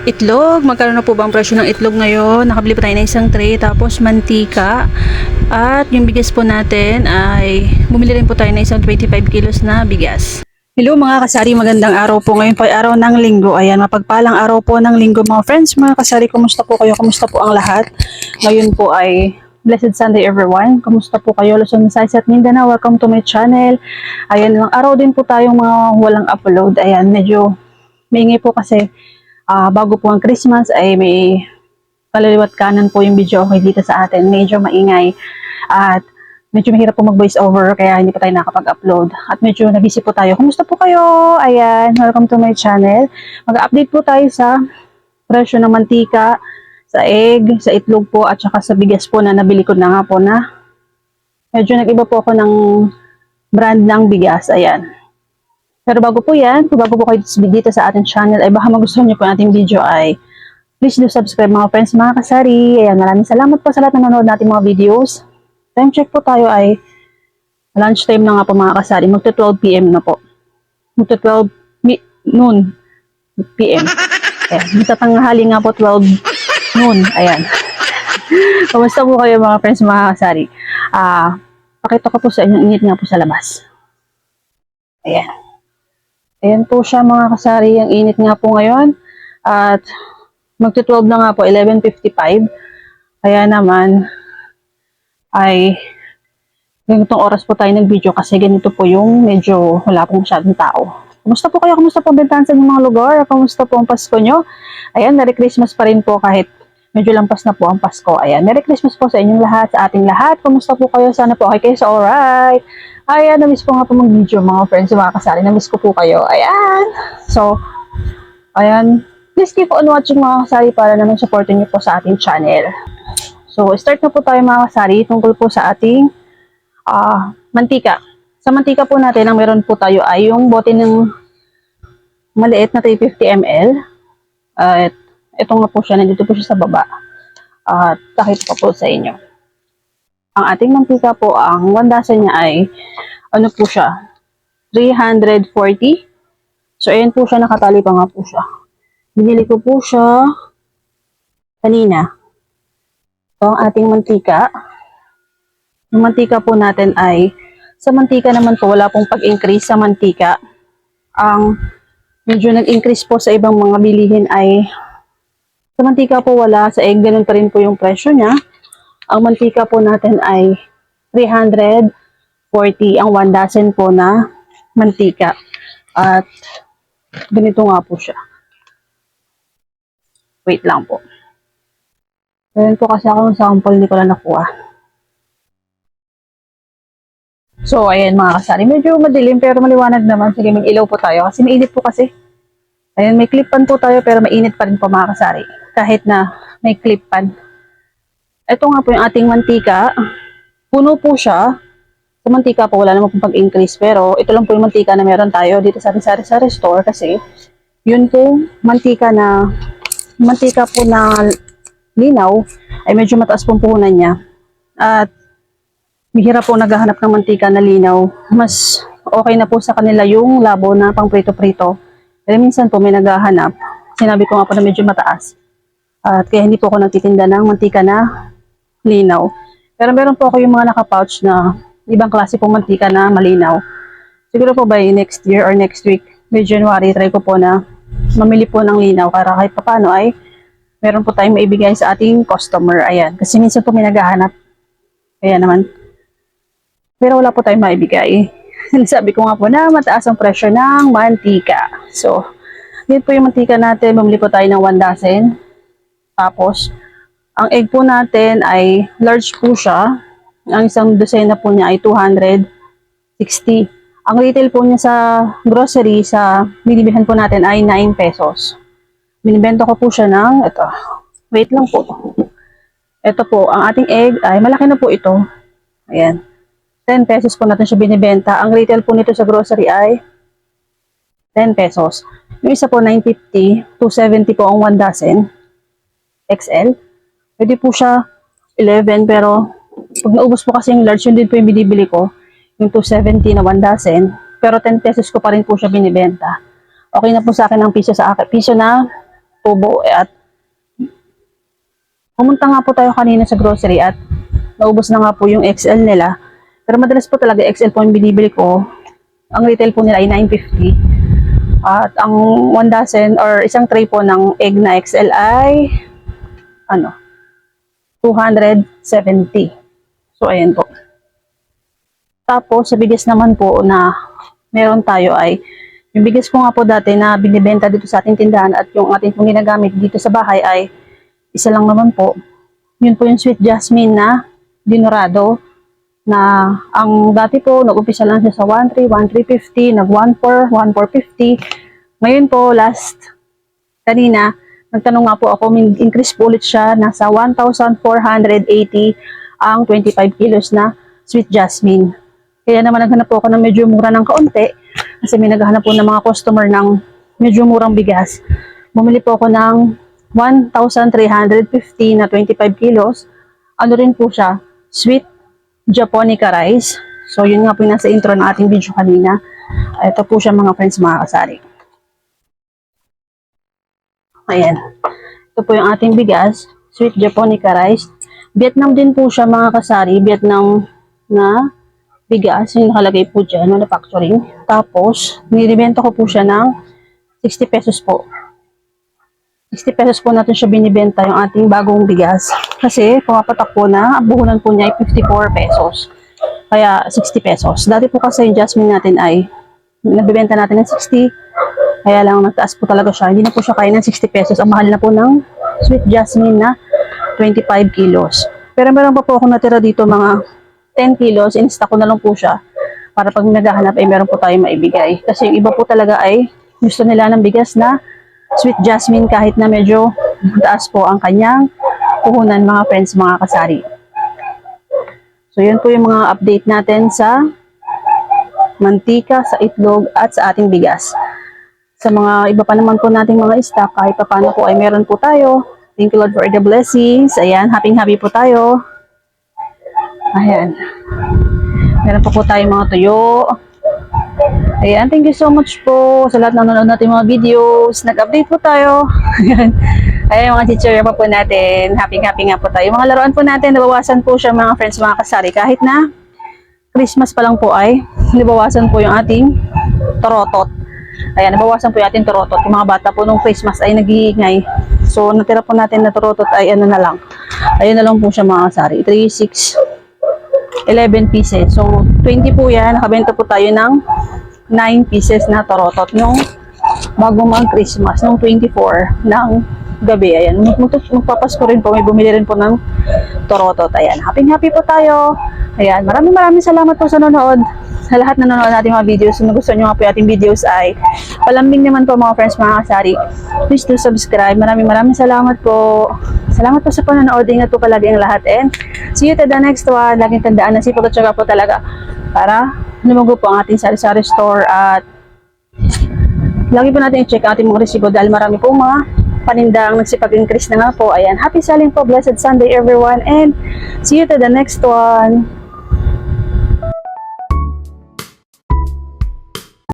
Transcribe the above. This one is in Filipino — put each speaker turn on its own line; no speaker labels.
Itlog, magkano na po ba ang presyo ng itlog ngayon? Nakabili po tayo ng isang tray, tapos mantika. At yung bigas po natin ay bumili rin po tayo ng isang 25 kilos na bigas. Hello mga kasari, magandang araw po. Ngayon po ay araw ng linggo. Ayan, mapagpalang araw po ng linggo mga friends. Mga kasari, kumusta po kayo? Kumusta po ang lahat? Ngayon po ay Blessed Sunday everyone. Kumusta po kayo? Luzon, Visayas at Mindanao. Welcome to my channel. Ayan, lang araw din po tayong mga walang upload. Ayan, medyo maingay po kasi bago po ang Christmas ay may kalaliwat kanan po yung video okay dito sa atin. Medyo maingay at medyo mahirap po mag-voice over kaya hindi po tayo nakapag-upload. At medyo nabisi po tayo. Kumusta po kayo? Ayan, welcome to my channel. Mag-update po tayo sa presyo ng mantika, sa egg, sa itlog po at saka sa bigas po na nabili ko na nga po na medyo nag-iba po ako ng brand ng bigas. Ayan. Pero bago po yan, kung bago po kayo dito sa ating channel, ay baka magustuhan nyo po ang ating video ay please do subscribe mga friends, mga kasari. Ayan, maraming salamat po sa lahat ng nanonood natin mga videos. Time check po tayo ay lunch time na nga po mga kasari. Magto 12 PM na po. Magto 12 noon PM. Ayan, matatanghali nga po 12 noon. Ayan. Kamusta po kayo mga friends, mga kasari? Pakita ko po sa inyo, init nga po sa labas. Ayan. Ayan po siya mga kasari, ang init nga po ngayon. At magto-12 na nga po, 11:55. Kaya naman, ay ganitong oras po tayo nag-video kasi ganito po yung medyo wala pong masyadong tao. Kumusta po kayo? Kumusta po bentahan sa inyong mga lugar? Kumusta po ang Pasko nyo? Ayan, Merry Christmas pa rin po kahit medyo lampas na po ang Pasko. Ayan, Merry Christmas po sa inyong lahat, sa ating lahat. Kumusta po kayo? Sana po okay kayo sa alright. Ayan, na-miss po nga po mag-video mga friends, mga kasari. Na-miss ko po kayo. Ayan. So, ayan. Please keep on watching mga kasari para naman supportin niyo po sa ating channel. So, start na po tayo mga kasari tungkol po sa ating mantika. Sa mantika po natin, ang meron po tayo ay yung bote ng maliit na 350 ml. At ito nga po siya, nandito po siya sa baba. At pakita ko po sa inyo. Ang ating mantika po, ang wandasan niya ay, ano po siya, 340. So, ayan po siya, nakatali pa nga po siya. Binili ko po siya kanina. So, ang ating mantika. Yung mantika po natin ay, sa mantika naman po, wala pong pag-increase sa mantika. Ang medyo nag-increase po sa ibang mga bilihin ay, sa mantika po wala, sa egg ganun pa rin po yung presyo niya. Ang mantika po natin ay 340 ang 1 dozen po na mantika. At ganito nga po siya. Wait lang po. Ganyan po kasi ako ng sample, hindi ko lang nakuha. So, ayan mga kasari. Medyo madilim pero maliwanag naman. Sige, mag-ilaw po tayo kasi mainit po kasi. Ayan, may clip-pan po tayo pero mainit pa rin po mga kasari. Kahit na may clip-pan. Ito nga po yung ating mantika. Puno po siya. Sa mantika po, wala naman pong pag-increase. Pero ito lang po yung mantika na meron tayo dito sa sari-sari store. Kasi yun po, mantika po na linaw ay medyo mataas pong puhunan niya. At bihira po naghahanap ng mantika na linaw. Mas okay na po sa kanila yung labo na pang prito-prito. Pero minsan po may naghahanap. Sinabi ko nga po na medyo mataas. At kaya hindi po ako nagtitinda ng mantika na linaw. Pero meron po ako yung mga naka-pouch na ibang klase pong mantika na malinaw. Siguro po by next year or next week, by January, try ko po na mamili po ng linaw para kahit paano ay meron po tayong maibigay sa ating customer. Ayan. Kasi minsan po may naghahanap. Kaya naman. Pero wala po tayong maibigay. Sabi ko nga po na mataas ang presyo ng mantika. So, yun po yung mantika natin. Bumili po tayo ng 1 dozen. Tapos, ang egg po natin ay large po siya. Ang isang dosena po niya ay 260. Ang retail po niya sa grocery, sa binibilhan po natin ay 9 pesos. Binibenta ko po siya ng, ito, wait lang po. Ito po, ang ating egg ay malaki na po ito. Ayan. 10 pesos po natin siya binibenta. Ang retail po nito sa grocery ay 10 pesos. Yung isa po 950, 270 po ang 1 dozen. XL. Pwede po siya 11 pero pag naubos po kasi yung large, yun din po yung binibili ko. Yung 270 na 1 dozen. Pero 10 pesos ko pa rin po siya binibenta. Okay na po sa akin ang piso sa akin. Piso na tubo. At pumunta nga po tayo kanina sa grocery at naubos na nga po yung XL nila. Pero madalas po talaga XL po yung binibili ko. Ang retail po nila ay 950. At ang 1 dozen or isang tray po ng egg na XL ay 270. So ayan po. Tapos sa bigas naman po na meron tayo ay yung bigas ko nga po dati na binibenta dito sa ating tindahan at yung ating pong ginagamit dito sa bahay ay isa lang naman po. Yun po yung Sweet Jasmine na dinurado na ang dati po nag-umpisa lang siya sa 1.3, 1.350, nag 1.4, 1.450. Ngayon po kanina nagtanong nga po ako, increase po ulit siya, nasa 1,480 ang 25 kilos na Sweet Jasmine. Kaya naman naghanap po ako ng medyo mura ng kaunti kasi may naghahanap po ng mga customer ng medyo murang bigas. Bumili po ako ng 1,350 na 25 kilos. Ano rin po siya? Sweet Japonica rice. So yun nga po yung nasa intro ng ating video kanina. Ito po siya mga friends, mga kasari. Ayan. Ito po yung ating bigas. Sweet Japonica rice. Vietnam din po siya mga kasari. Vietnam na bigas, yung nakalagay po dyan, manufacturing. Tapos, nilibenta ko po siya ng 60 pesos po. 60 pesos po natin siya binibenta yung ating bagong bigas. Kasi, pumapatak po na, ang buhunan po niya ay 54 pesos. Kaya, 60 pesos. Dati po kasi yung jasmine natin ay, nabibenta natin ng 60. Kaya lang, nagtaas po talaga siya. Hindi na po siya kaya ng 60 pesos. Ang mahal na po ng sweet jasmine na 25 kilos. Pero meron pa po ako natira dito mga 10 kilos, in-stock ko na lang po siya para pag naghahanap ay meron po tayo maibigay. Kasi yung iba po talaga ay gusto nila ng bigas na sweet jasmine kahit na medyo taas po ang kanyang puhunan mga friends, mga kasari. So yun po yung mga update natin sa mantika, sa itlog at sa ating bigas. Sa mga iba pa naman po nating mga stock, kahit pa paano po ay meron po tayo. Thank you Lord for the blessings. Ayan, happy po tayo. Ayan. Meron pa po tayong mga tuyo. Ayan, thank you so much po sa lahat ng nanonood natin mga videos. Nag-update po tayo. Ayan. Ayan, mga chichirya pa po natin. Happy nga po tayo. Mga laruan po natin, nabawasan po siya mga friends, mga kasari. Kahit na Christmas pa lang po ay nabawasan po yung ating torotot. Ayan, nabawasan po yung ating torotot. Yung mga bata po nung Christmas ay nag-iingay. So, natira po natin na torotot ay ano na lang. Ayun na lang po siya mga kasari. 3, 6, 11 pieces. So, 20 po yan. Nakabenta po tayo ng 9 pieces na torotot nung bago mag-Christmas, nung 24 ng gabi. Ayan. Magpapasko rin po. May bumili rin po ng torotot. Ayan. Happy po tayo. Ayan. Maraming salamat po sa nanonood. Sa lahat na nanonood natin mga videos. Kung gusto nyo nga po yung ating videos ay palambing naman po mga friends, mga kasari. Please do subscribe. Maraming salamat po. Salamat po sa panonood. Ingat po palagi ang lahat. And see you to the next one. Laging tandaan na sipag at syaga po talaga para lumago po ang ating sari-sari store. At lagi po natin i-check ating mga resibo dahil marami po mga panindang nagsipag-increase na nga po. Ayan. Happy selling po. Blessed Sunday everyone. And see you to the next one.